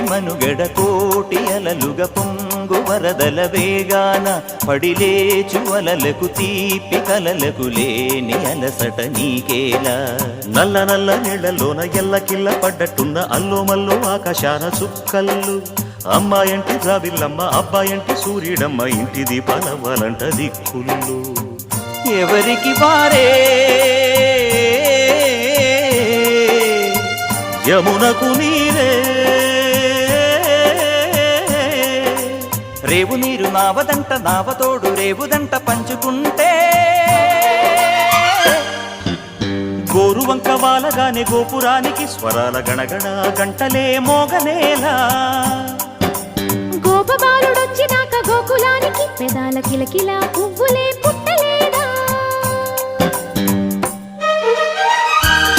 మనుగడ కోటి అలలుగా పొంగు వరదల వేగాన పడిలేచు అలలకు తీపి కలలకు లేని అలసట నీకేలా నల్ల నల్ల నీళ్లలోన ఎల్లకిల్ల పడ్డట్టున్న అల్లో మల్లో ఆకాశాన చుక్కల్లు అమ్మాయంటి రావిల్లమ్మ అబ్బాయంటి సూర్యుడమ్మ ఇంటి దీపాలవ్వాలంట దిక్కులు ఎవరికి వారే యమునకు నీరే రేవు నీరు నావదంట నావతోడు రేవుదంట పంచుకుంటే గోరువంక వాలగానే గోపురానికి స్వరాల గణగణ గంటలే మోగనేలా గోపబాలుడొచ్చినాక గోకులానికి పెదాల కిలకిల పువ్వులే